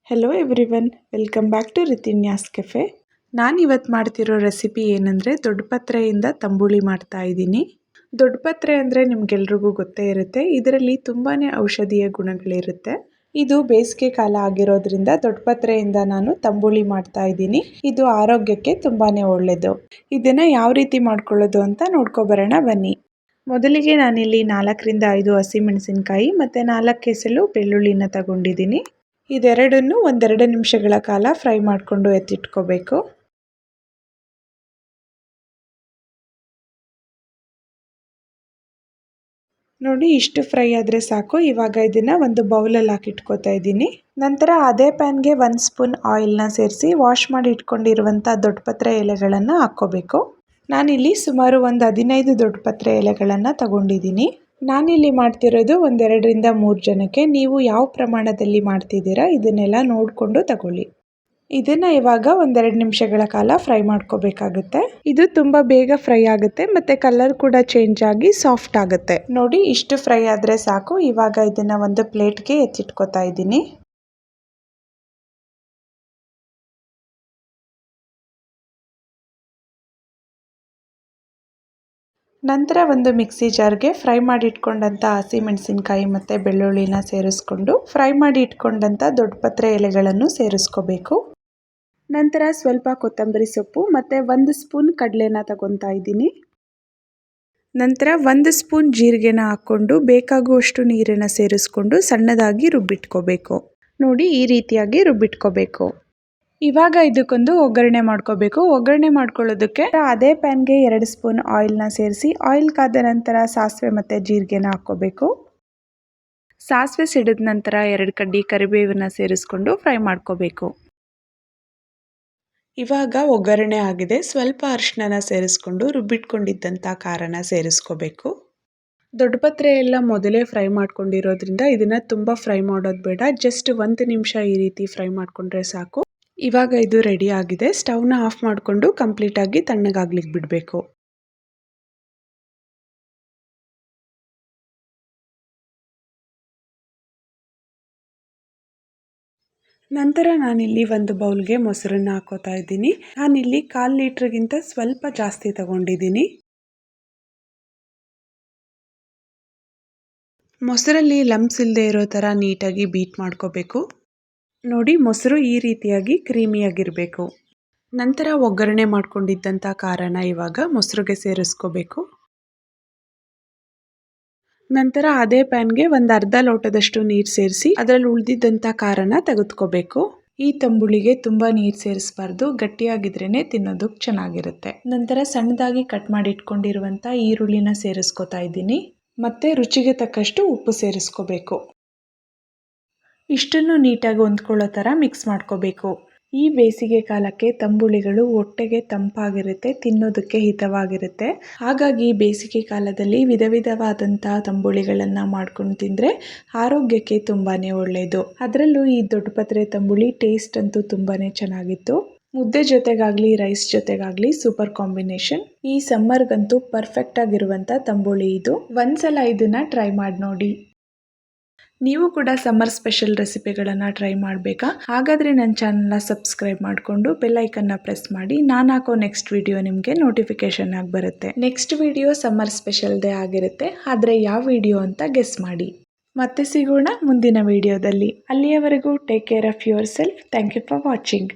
Hello everyone, welcome back to ರಿತಿನ್ಯಾಸ್ cafe. ನಾನಿವತ್ತು ಮಾಡ್ತಿರೋ ರೆಸಿಪಿ ಏನಂದರೆ ದೊಡ್ಡಪತ್ರೆಯಿಂದ ತಂಬುಳಿ ಮಾಡ್ತಾ ಇದ್ದೀನಿ. ದೊಡ್ಡಪತ್ರೆ ಅಂದರೆ ನಿಮ್ಗೆಲ್ರಿಗೂ ಗೊತ್ತೇ ಇರುತ್ತೆ. ಇದರಲ್ಲಿ ತುಂಬಾ ಔಷಧೀಯ ಗುಣಗಳಿರುತ್ತೆ. ಇದು ಬೇಸಿಗೆ ಕಾಲ ಆಗಿರೋದ್ರಿಂದ ದೊಡ್ಡಪತ್ರೆಯಿಂದ ನಾನು ತಂಬುಳಿ ಮಾಡ್ತಾ ಇದ್ದೀನಿ. ಇದು ಆರೋಗ್ಯಕ್ಕೆ ತುಂಬಾ ಒಳ್ಳೆಯದು. ಇದನ್ನು ಯಾವ ರೀತಿ ಮಾಡ್ಕೊಳ್ಳೋದು ಅಂತ ನೋಡ್ಕೊಬರೋಣ ಬನ್ನಿ. ಮೊದಲಿಗೆ ನಾನಿಲ್ಲಿ 4ರಿಂದ 5 ಹಸಿಮೆಣಸಿನಕಾಯಿ ಮತ್ತು 4 ಎಸಳು ಬೆಳ್ಳುಳ್ಳಿನ ತಗೊಂಡಿದ್ದೀನಿ. ಇದೆರಡನ್ನು 1-2 ನಿಮಿಷಗಳ ಕಾಲ ಫ್ರೈ ಮಾಡಿಕೊಂಡು ಎತ್ತಿಟ್ಕೋಬೇಕು. ನೋಡಿ, ಇಷ್ಟು ಫ್ರೈ ಆದರೆ ಸಾಕು. ಇವಾಗ ಇದನ್ನು ಒಂದು ಬೌಲಲ್ಲಿ ಹಾಕಿಟ್ಕೋತಾ ಇದ್ದೀನಿ. ನಂತರ ಅದೇ ಪ್ಯಾನ್ಗೆ 1 ಸ್ಪೂನ್ ಆಯಿಲ್ನ ಸೇರಿಸಿ ವಾಶ್ ಮಾಡಿ ಇಟ್ಕೊಂಡಿರುವಂಥ ದೊಡ್ಡಪತ್ರೆ ಎಲೆಗಳನ್ನು ಹಾಕ್ಕೋಬೇಕು. ನಾನಿಲ್ಲಿ ಸುಮಾರು ಒಂದು 15 ದೊಡ್ಡಪತ್ರೆ ಎಲೆಗಳನ್ನು ತಗೊಂಡಿದ್ದೀನಿ. ನಾನಿಲ್ಲಿ ಮಾಡ್ತಿರೋದು 1-2ರಿಂದ 3 ಜನಕ್ಕೆ. ನೀವು ಯಾವ ಪ್ರಮಾಣದಲ್ಲಿ ಮಾಡ್ತಿದ್ದೀರಾ ಇದನ್ನೆಲ್ಲ ನೋಡಿಕೊಂಡು ತಗೊಳ್ಳಿ. ಇದನ್ನು ಇವಾಗ 1-2 ನಿಮಿಷಗಳ ಕಾಲ ಫ್ರೈ ಮಾಡ್ಕೋಬೇಕಾಗುತ್ತೆ. ಇದು ತುಂಬ ಬೇಗ ಫ್ರೈ ಆಗುತ್ತೆ ಮತ್ತು ಕಲರ್ ಕೂಡ ಚೇಂಜ್ ಆಗಿ ಸಾಫ್ಟ್ ಆಗುತ್ತೆ. ನೋಡಿ, ಇಷ್ಟು ಫ್ರೈ ಆದರೆ ಸಾಕು. ಇವಾಗ ಇದನ್ನು ಒಂದು ಪ್ಲೇಟ್ಗೆ ಎತ್ತಿಟ್ಕೋತಾ ಇದ್ದೀನಿ. ನಂತರ ಒಂದು ಮಿಕ್ಸಿ ಜಾರ್ಗೆ ಫ್ರೈ ಮಾಡಿ ಇಟ್ಕೊಂಡಂಥ ಹಸಿಮೆಣಸಿನಕಾಯಿ ಮತ್ತು ಬೆಳ್ಳುಳ್ಳಿನ ಸೇರಿಸ್ಕೊಂಡು ಫ್ರೈ ಮಾಡಿ ಇಟ್ಕೊಂಡಂಥ ದೊಡ್ಡಪತ್ರೆ ಎಲೆಗಳನ್ನು ಸೇರಿಸ್ಕೋಬೇಕು. ನಂತರ ಸ್ವಲ್ಪ ಕೊತ್ತಂಬರಿ ಸೊಪ್ಪು ಮತ್ತು 1 ಸ್ಪೂನ್ ಕಡಲೆನ ತಗೊತಾ ಇದ್ದೀನಿ. ನಂತರ 1 ಸ್ಪೂನ್ ಜೀರಿಗೆನ ಹಾಕ್ಕೊಂಡು ಬೇಕಾಗುವಷ್ಟು ನೀರನ್ನು ಸೇರಿಸ್ಕೊಂಡು ಸಣ್ಣದಾಗಿ ರುಬ್ಬಿಟ್ಕೋಬೇಕು. ನೋಡಿ, ಈ ರೀತಿಯಾಗಿ ರುಬ್ಬಿಟ್ಕೋಬೇಕು. ಇವಾಗ ಇದಕ್ಕೊಂದು ಒಗ್ಗರಣೆ ಮಾಡ್ಕೋಬೇಕು. ಒಗ್ಗರಣೆ ಮಾಡ್ಕೊಳ್ಳೋದಕ್ಕೆ ಅದೇ ಪ್ಯಾನ್ಗೆ 2 ಸ್ಪೂನ್ ಆಯಿಲ್ನ ಸೇರಿಸಿ ಆಯಿಲ್ ಕಾದ ನಂತರ ಸಾಸಿವೆ ಮತ್ತು ಜೀರಿಗೆನ ಹಾಕ್ಕೋಬೇಕು. ಸಾಸಿವೆ ಸಿಡಿದ ನಂತರ 2 ಕಡ್ಡಿ ಕರಿಬೇವನ್ನ ಸೇರಿಸ್ಕೊಂಡು ಫ್ರೈ ಮಾಡ್ಕೋಬೇಕು. ಇವಾಗ ಒಗ್ಗರಣೆ ಆಗಿದೆ. ಸ್ವಲ್ಪ ಅರಿಶಿನ ಸೇರಿಸ್ಕೊಂಡು ರುಬ್ಬಿಟ್ಕೊಂಡಿದ್ದಂಥ ಖಾರನ ಸೇರಿಸ್ಕೋಬೇಕು. ದೊಡ್ಡಪತ್ರೆ ಎಲ್ಲ ಮೊದಲೇ ಫ್ರೈ ಮಾಡ್ಕೊಂಡಿರೋದ್ರಿಂದ ಇದನ್ನು ತುಂಬ ಫ್ರೈ ಮಾಡೋದು ಬೇಡ. ಜಸ್ಟ್ 1 ನಿಮಿಷ ಈ ರೀತಿ ಫ್ರೈ ಮಾಡಿಕೊಂಡ್ರೆ ಸಾಕು. ಇವಾಗ ಇದು ರೆಡಿ ಆಗಿದೆ. ಸ್ಟವ್ನ ಆಫ್ ಮಾಡಿಕೊಂಡು ಕಂಪ್ಲೀಟಾಗಿ ತಣ್ಣಗಾಗ್ಲಿಕ್ಕೆ ಬಿಡಬೇಕು. ನಂತರ ನಾನಿಲ್ಲಿ ಒಂದು ಬೌಲ್ಗೆ ಮೊಸರನ್ನ ಹಾಕೋತಾ ಇದ್ದೀನಿ. ನಾನಿಲ್ಲಿ 1/4 ಲೀಟ್ರಿಗಿಂತ ಸ್ವಲ್ಪ ಜಾಸ್ತಿ ತಗೊಂಡಿದ್ದೀನಿ. ಮೊಸರಲ್ಲಿ ಲಂಪ್ಸ್ ಇಲ್ಲದೆ ಇರೋ ಥರ ನೀಟಾಗಿ ಬೀಟ್ ಮಾಡ್ಕೋಬೇಕು. ನೋಡಿ, ಮೊಸರು ಈ ರೀತಿಯಾಗಿ ಕ್ರೀಮಿಯಾಗಿರಬೇಕು. ನಂತರ ಒಗ್ಗರಣೆ ಮಾಡ್ಕೊಂಡಿದ್ದಂಥ ಖಾರನ ಇವಾಗ ಮೊಸರಿಗೆ ಸೇರಿಸ್ಕೋಬೇಕು. ನಂತರ ಅದೇ ಪ್ಯಾನ್ಗೆ ಒಂದು ಅರ್ಧ ಲೋಟದಷ್ಟು ನೀರು ಸೇರಿಸಿ ಅದರಲ್ಲಿ ಉಳಿದಿದ್ದಂಥ ಖಾರನ ತೆಗೆದುಕೋಬೇಕು. ಈ ತಂಬುಳಿಗೆ ತುಂಬ ನೀರು ಸೇರಿಸಬಾರ್ದು, ಗಟ್ಟಿಯಾಗಿದ್ರೇ ತಿನ್ನೋದಕ್ಕೆ ಚೆನ್ನಾಗಿರುತ್ತೆ. ನಂತರ ಸಣ್ಣದಾಗಿ ಕಟ್ ಮಾಡಿ ಇಟ್ಕೊಂಡಿರುವಂಥ ಈರುಳ್ಳಿನ ಸೇರಿಸ್ಕೋತಾ ಇದ್ದೀನಿ. ಮತ್ತು ರುಚಿಗೆ ತಕ್ಕಷ್ಟು ಉಪ್ಪು ಸೇರಿಸ್ಕೋಬೇಕು. ಇಷ್ಟನ್ನು ನೀಟಾಗಿ ಹೊಂದ್ಕೊಳ್ಳೋ ಥರ ಮಿಕ್ಸ್ ಮಾಡ್ಕೋಬೇಕು. ಈ ಬೇಸಿಗೆ ಕಾಲಕ್ಕೆ ತಂಬುಳಿಗಳು ಹೊಟ್ಟೆಗೆ ತಂಪಾಗಿರುತ್ತೆ, ತಿನ್ನೋದಕ್ಕೆ ಹಿತವಾಗಿರುತ್ತೆ. ಹಾಗಾಗಿ ಬೇಸಿಗೆ ಕಾಲದಲ್ಲಿ ವಿಧವಾದಂಥ ತಂಬುಳಿಗಳನ್ನು ಮಾಡ್ಕೊಂಡು ತಿಂದರೆ ಆರೋಗ್ಯಕ್ಕೆ ತುಂಬಾ ಒಳ್ಳೆಯದು. ಅದರಲ್ಲೂ ಈ ದೊಡ್ಡಪತ್ರೆ ತಂಬುಳಿ ಟೇಸ್ಟ್ ಅಂತೂ ತುಂಬಾ ಚೆನ್ನಾಗಿತ್ತು. ಮುದ್ದೆ ಜೊತೆಗಾಗಲಿ ರೈಸ್ ಜೊತೆಗಾಗಲಿ ಸೂಪರ್ ಕಾಂಬಿನೇಷನ್. ಈ ಸಮ್ಮರ್ಗಂತೂ ಪರ್ಫೆಕ್ಟ್ ಆಗಿರುವಂಥ ತಂಬುಳಿ ಇದು. ಒಂದ್ಸಲ ಇದನ್ನು ಟ್ರೈ ಮಾಡಿ ನೋಡಿ. ನೀವು ಕೂಡ ಸಮ್ಮರ್ ಸ್ಪೆಷಲ್ ರೆಸಿಪಿಗಳನ್ನು ಟ್ರೈ ಮಾಡಬೇಕಾ? ಹಾಗಾದರೆ ನನ್ನ ಚಾನಲ್ನ ಸಬ್ಸ್ಕ್ರೈಬ್ ಮಾಡಿಕೊಂಡು ಬೆಲ್ ಐಕನ್ನ ಪ್ರೆಸ್ ಮಾಡಿ. ನಾನು ಹಾಕೋ ನೆಕ್ಸ್ಟ್ ವಿಡಿಯೋ ನಿಮಗೆ ನೋಟಿಫಿಕೇಶನ್ ಆಗಿ ಬರುತ್ತೆ. ನೆಕ್ಸ್ಟ್ ವಿಡಿಯೋ ಸಮ್ಮರ್ ಸ್ಪೆಷಲ್ದೇ ಆಗಿರುತ್ತೆ. ಆದರೆ ಯಾವ ವಿಡಿಯೋ ಅಂತ ಗೆಸ್ ಮಾಡಿ. ಮತ್ತೆ ಸಿಗೋಣ ಮುಂದಿನ ವಿಡಿಯೋದಲ್ಲಿ. ಅಲ್ಲಿಯವರೆಗೂ take care of yourself. Thank you for watching.